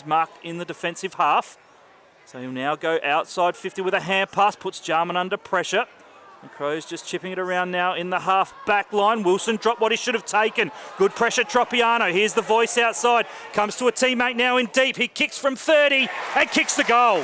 Marked in the defensive half. So he'll now go outside 50 with a hand pass, puts Jarman under pressure. And Crows just chipping it around now in the half back line. Wilson dropped what he should have taken. Good pressure, Tropiano. Here's the voice outside. Comes to a teammate now in deep. He kicks from 30 and kicks the goal.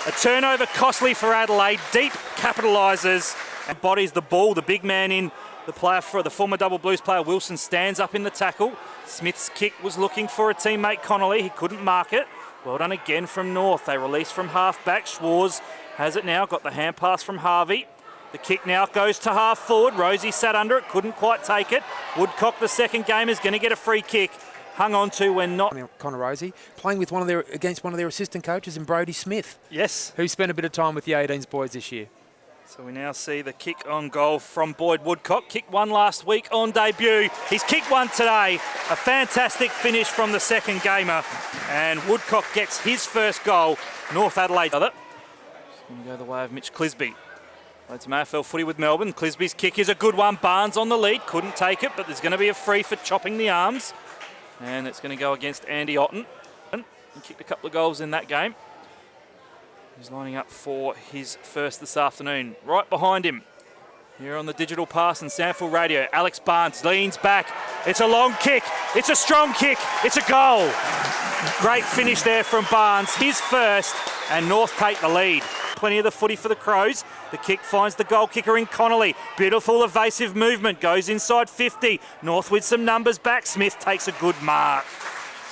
A turnover costly for Adelaide. Deep capitalises and bodies the ball. The big man in the player for the former Double Blues player Wilson stands up in the tackle. Smith's kick was looking for a teammate Connolly. He couldn't mark it. Well done again from North. They release from half back. Schwarz has it now. Got the hand pass from Harvey. The kick now goes to half forward. Rosie sat under it. Couldn't quite take it. Woodcock, the second game, is going to get a free kick. Hung on to when not. Connor Rosie playing with against one of their assistant coaches in Brody Smith. Yes. Who spent a bit of time with the 18s boys this year. So we now see the kick on goal from Boyd Woodcock. Kicked one last week on debut. He's kicked one today. A fantastic finish from the second gamer. And Woodcock gets his first goal. North Adelaide with it. It's going to go the way of Mitch Clisby. It's AFL footy with Melbourne. Clisby's kick is a good one. Barnes on the lead. Couldn't take it, but there's going to be a free for chopping the arms. And it's going to go against Andy Otten. He kicked a couple of goals in that game. He's lining up for his first this afternoon. Right behind him, here on the digital pass and Sample Radio, Alex Barnes leans back. It's a long kick. It's a strong kick. It's a goal. Great finish there from Barnes. His first, and North take the lead. Plenty of the footy for the Crows. The kick finds the goal kicker in Connolly. Beautiful evasive movement. Goes inside 50. North with some numbers back. Smith takes a good mark.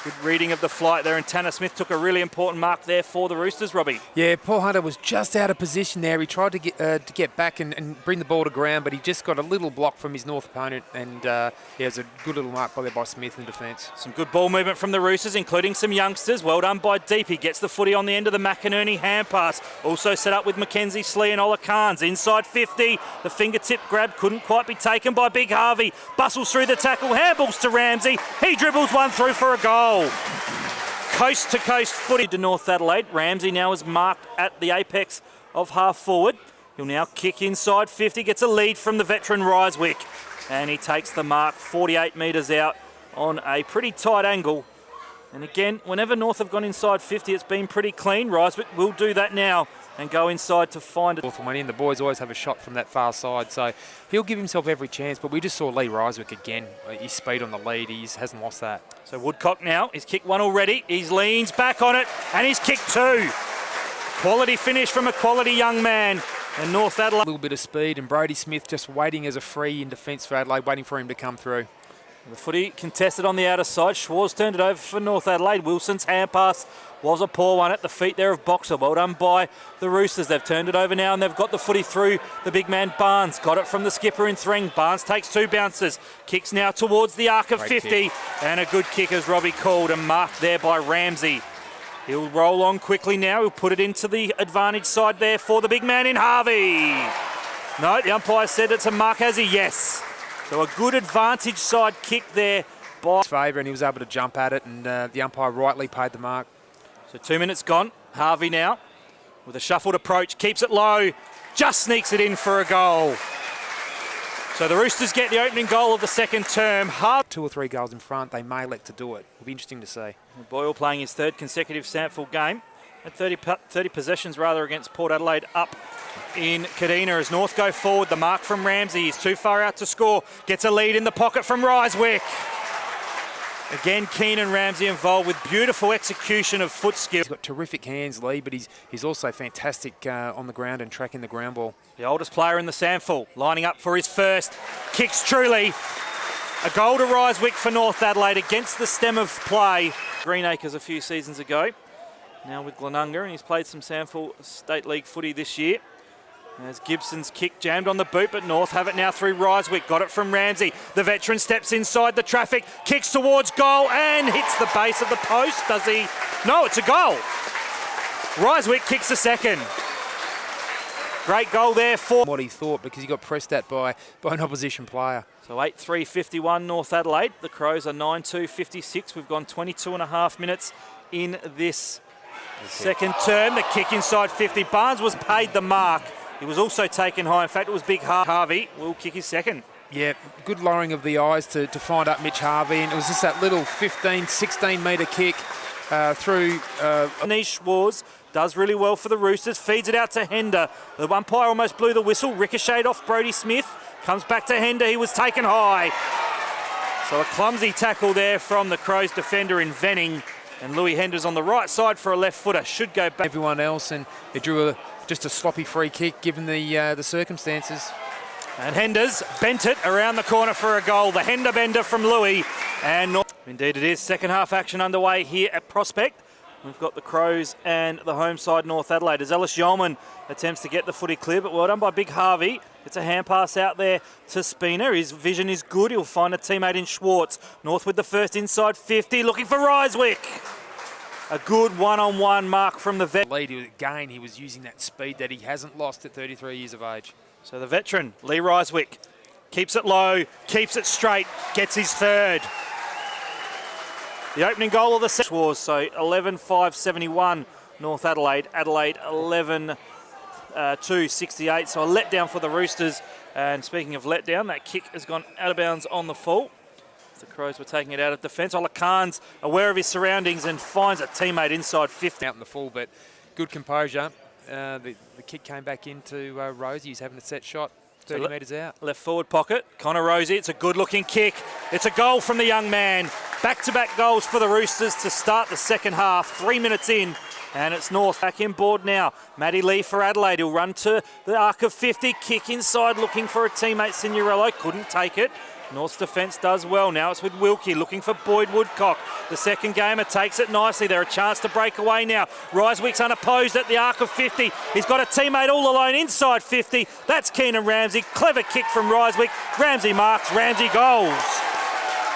Good reading of the flight there, and Tanner Smith took a really important mark there for the Roosters, Robbie. Yeah, Paul Hunter was just out of position there. He tried to get back and bring the ball to ground, but he just got a little block from his North opponent, and yeah, it was a good little mark by Smith in defence. Some good ball movement from the Roosters, including some youngsters. Well done by Deep. He gets the footy on the end of the McInerney hand pass. Also set up with Mackenzie Slee and Ola Carnes. Inside 50, the fingertip grab couldn't quite be taken by Big Harvey. Bustles through the tackle, handballs to Ramsey. He dribbles one through for a goal. Coast to coast footy to North Adelaide. Ramsey now is marked at the apex of half forward. He'll now kick inside 50, gets a lead from the veteran Ryswick, and he takes the mark 48 metres out on a pretty tight angle. And again, whenever North have gone inside 50, it's been pretty clean. Ryswick will do that now and go inside to find it. The boys always have a shot from that far side, so he'll give himself every chance, but we just saw Lee Ryswick again. His speed on the lead, he hasn't lost that. So Woodcock now, he's kicked one already. He leans back on it, and he's kicked two. Quality finish from a quality young man. And North Adelaide. A little bit of speed, and Brody Smith just waiting as a free in defence for Adelaide, waiting for him to come through. The footy contested on the outer side. Schwarz turned it over for North Adelaide. Wilson's hand pass was a poor one at the feet there of Boxer. Well done by the Roosters. They've turned it over now, and they've got the footy through the big man Barnes. Got it from the skipper in Threng. Barnes takes two bounces. Kicks now towards the arc of 50. Kick. And a good kick, as Robbie called, and marked there by Ramsey. He'll roll on quickly now. He'll put it into the advantage side there for the big man in Harvey. No, the umpire said it's a mark, has he? Yes. So a good advantage side kick there by favour, and he was able to jump at it, and the umpire rightly paid the mark. So 2 minutes gone. Harvey now with a shuffled approach, keeps it low, just sneaks it in for a goal. So the Roosters get the opening goal of the second term. 2 or 3 goals in front, they may elect to do it. It'll be interesting to see. Boyle playing his third consecutive Sample game. At 30 possessions rather against Port Adelaide up in Kadina as North go forward. The mark from Ramsey. He's too far out to score. Gets a lead in the pocket from Ryswick. Again, Keenan Ramsey involved with beautiful execution of foot skill. He's got terrific hands, Lee, but he's also fantastic on the ground and tracking the ground ball. The oldest player in the Sample, lining up for his first. Kicks truly. A goal to Ryswick for North Adelaide against the stem of play. Greenacres a few seasons ago. Now with Glenunga, and he's played some Sample State League footy this year. As Gibson's kick jammed on the boot, but North have it now through Ryswick. Got it from Ramsey. The veteran steps inside the traffic, kicks towards goal and hits the base of the post. Does he? No, it's a goal. Ryswick kicks the second. Great goal there for what he thought, because he got pressed at by an opposition player. So 8-3-51 North Adelaide. The Crows are 9-2-56. We've gone 22 and a half minutes in this second term. The kick inside 50. Barnes was paid the mark. He was also taken high. In fact, it was Big Harvey will kick his second. Yeah, good lowering of the eyes to find up Mitch Harvey, and it was just that little 15, 16 metre kick through. Niche Wars does really well for the Roosters, feeds it out to Hender. The umpire almost blew the whistle, ricocheted off Brodie Smith, comes back to Hender, he was taken high. So a clumsy tackle there from the Crows defender in Venning, and Louis Hender's on the right side for a left footer, should go back. Everyone else, and it drew just a sloppy free kick given the circumstances. And Hender's bent it around the corner for a goal. The Hender bender from Louis. And indeed it is. Second half action underway here at Prospect. We've got the Crows and the home side North Adelaide as Ellis Yeoman attempts to get the footy clear, but well done by Big Harvey. It's a hand pass out there to Spina. His vision is good. He'll find a teammate in Schwartz. North with the first inside 50, looking for Ryswick. A good one-on-one mark from the vet. Again, he was using that speed that he hasn't lost at 33 years of age. So the veteran, Lee Ryswick, keeps it low, keeps it straight, gets his third. The opening goal of the set was so 11-5-71 North Adelaide. Adelaide 11-2-68. So a letdown for the Roosters. And speaking of letdown, that kick has gone out of bounds on the full. The Crows were taking it out of defence. Ola Khan's aware of his surroundings and finds a teammate inside 50. Out in the full, but good composure. The kick came back into Rosie. He's having a set shot, 30 metres out. Left forward pocket, Connor Rosie. It's a good-looking kick. It's a goal from the young man. Back-to-back goals for the Roosters to start the second half. 3 minutes in, and it's North back in board now. Matty Lee for Adelaide. He'll run to the arc of 50, kick inside, looking for a teammate, Signorello. Couldn't take it. North's defence does well. Now it's with Wilkie looking for Boyd Woodcock. The second gamer takes it nicely. They're a chance to break away now. Ryswick's unopposed at the arc of 50. He's got a teammate all alone inside 50. That's Keenan Ramsey. Clever kick from Ryswick. Ramsey marks. Ramsey goals.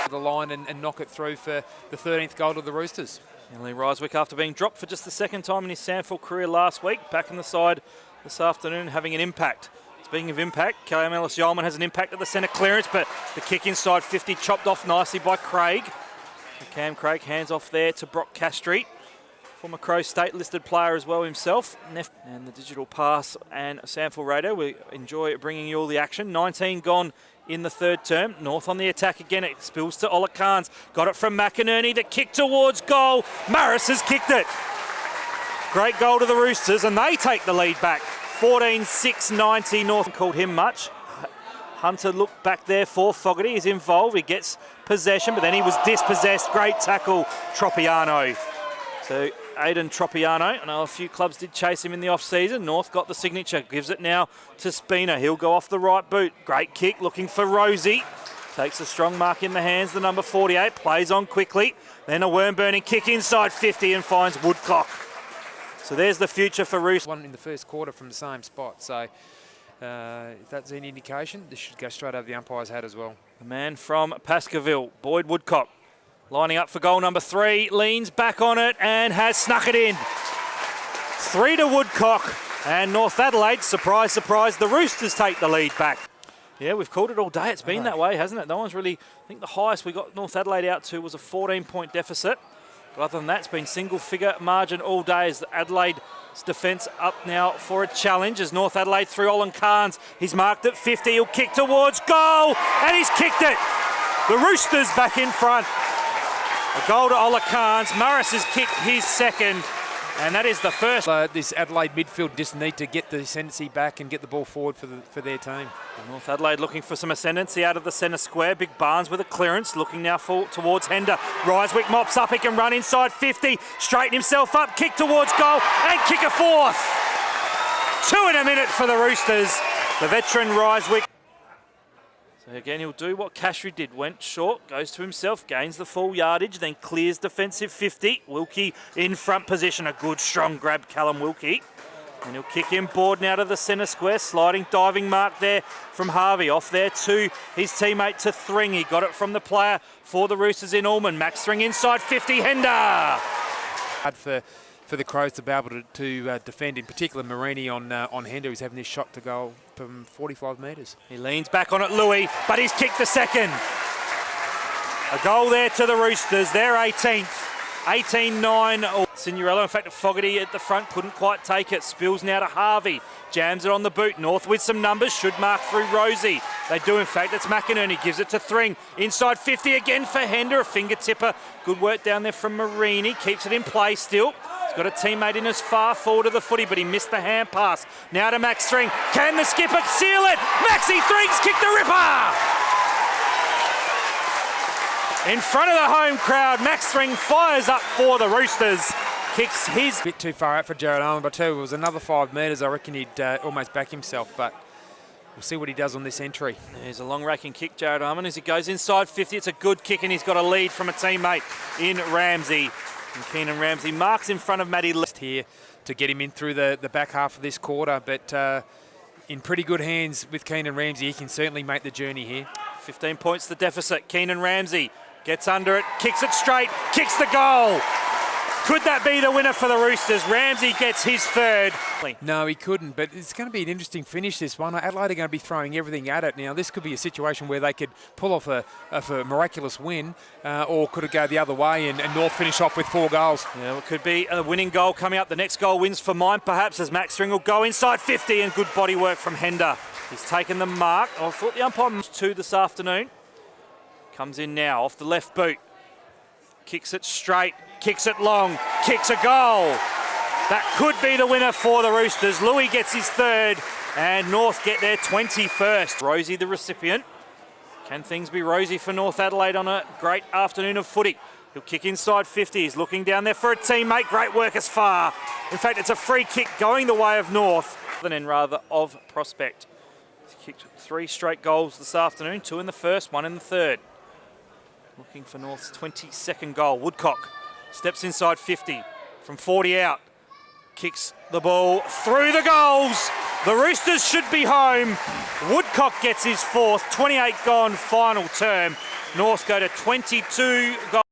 The line and knock it through for the 13th goal to the Roosters. Lee Ryswick, after being dropped for just the second time in his Sandford career last week, back in the side this afternoon, having an impact. Speaking of impact, Callum Ellis-Yeoman has an impact at the centre clearance, but the kick inside 50 chopped off nicely by Craig. And Cam Craig hands off there to Brock Castreet, former Crow State listed player as well himself. And the digital pass and Sandford Radio, we enjoy bringing you all the action. 19 gone in the third term. North on the attack again. It spills to Ola Khan's. Got it from McInerney. The kick towards goal. Maris has kicked it. Great goal to the Roosters, and they take the lead back. 14-6-90 North. Called him much. Hunter looked back there for Fogarty. He's involved. He gets possession, but then he was dispossessed. Great tackle, Tropiano. So Aidan Tropiano. I know a few clubs did chase him in the off-season. North got the signature. Gives it now to Spina. He'll go off the right boot. Great kick, looking for Rosie. Takes a strong mark in the hands, the number 48. Plays on quickly. Then a worm-burning kick inside 50 and finds Woodcock. So there's the future for Roosters. One in the first quarter from the same spot. So if that's any indication, this should go straight over the umpire's head as well. The man from Pascaville, Boyd Woodcock, lining up for goal number 3, leans back on it and has snuck it in. 3 to Woodcock, and North Adelaide, surprise, surprise, the Roosters take the lead back. Yeah, we've called it all day. It's been that way, hasn't it? No one's really, I think the highest we got North Adelaide out to was a 14-point deficit. But other than that, it's been single-figure margin all day as Adelaide's defence up now for a challenge as North Adelaide through Olin Carnes. He's marked at 50. He'll kick towards goal, and he's kicked it. The Roosters back in front. A goal to Ola Carnes. Morris has kicked his second, and that is the first. This Adelaide midfield just need to get the ascendancy back and get the ball forward for their team. North Adelaide looking for some ascendancy out of the centre square. Big Barnes with a clearance, looking now towards Hender. Ryswick mops up, he can run inside 50, straighten himself up, kick towards goal, and kick a fourth. 2 in a minute for the Roosters. The veteran Ryswick. So again, he'll do what Cashry did. Went short, goes to himself, gains the full yardage, then clears defensive 50. Wilkie in front position. A good, strong grab, Callum Wilkie. And he'll kick in board now to the centre square. Sliding, diving mark there from Harvey. Off there to his teammate to Thring. He got it from the player for the Roosters in Allman. Max Thring inside 50. Hender. For the Crows to be able to defend, in particular Marini on Hender, who's having this shot to goal from 45 metres. He leans back on it, Louis, but he's kicked the second. A goal there to the Roosters, their 18th. 18-9. Signorello, in fact, Fogarty at the front couldn't quite take it. Spills now to Harvey. Jams it on the boot. North with some numbers. Should mark through Rosie. They do, in fact. It's McInerney. Gives it to Thring. Inside 50 again for Hender. A finger tipper. Good work down there from Marini. Keeps it in play still. He's got a teammate in as far forward of the footy, but he missed the hand pass. Now to Max Thring. Can the skipper seal it? Maxi Thring's kicked the ripper! In front of the home crowd, Max Thring fires up for the Roosters. Kicks his... A bit too far out for Jared Owen, but I tell you, it was another 5 metres. I reckon he'd almost back himself, but we'll see what he does on this entry. There's a long raking kick, Jared Harmon, as he goes inside 50. It's a good kick, and he's got a lead from a teammate in Ramsey. And Keenan Ramsey marks in front of Matty List here to get him in through the back half of this quarter, but in pretty good hands with Keenan Ramsey. He can certainly make the journey here. 15 points the deficit. Keenan Ramsey gets under it, kicks it straight, kicks the goal. Could that be the winner for the Roosters? Ramsey gets his third. No, he couldn't, but it's going to be an interesting finish, this one. Adelaide are going to be throwing everything at it. Now, this could be a situation where they could pull off a miraculous win, or could it go the other way and North finish off with 4 goals? Yeah, it could be a winning goal coming up. The next goal wins for mine, perhaps, as Max Thring will go inside 50, and good body work from Hender. He's taken the mark. I thought the umpire was 2 this afternoon. Comes in now off the left boot. Kicks it straight, kicks it long, kicks a goal. That could be the winner for the Roosters. Louis gets his third, and North get their 21st. Rosie the recipient. Can things be rosy for North Adelaide on a great afternoon of footy? He'll kick inside 50. He's looking down there for a teammate. Great work as far. In fact, it's a free kick going the way of North, and rather of Prospect. He's kicked 3 straight goals this afternoon, 2 in the first, 1 in the third. Looking for North's 22nd goal. Woodcock steps inside 50 from 40 out. Kicks the ball through the goals. The Roosters should be home. Woodcock gets his 4th, 28 gone final term. North go to 22 goals.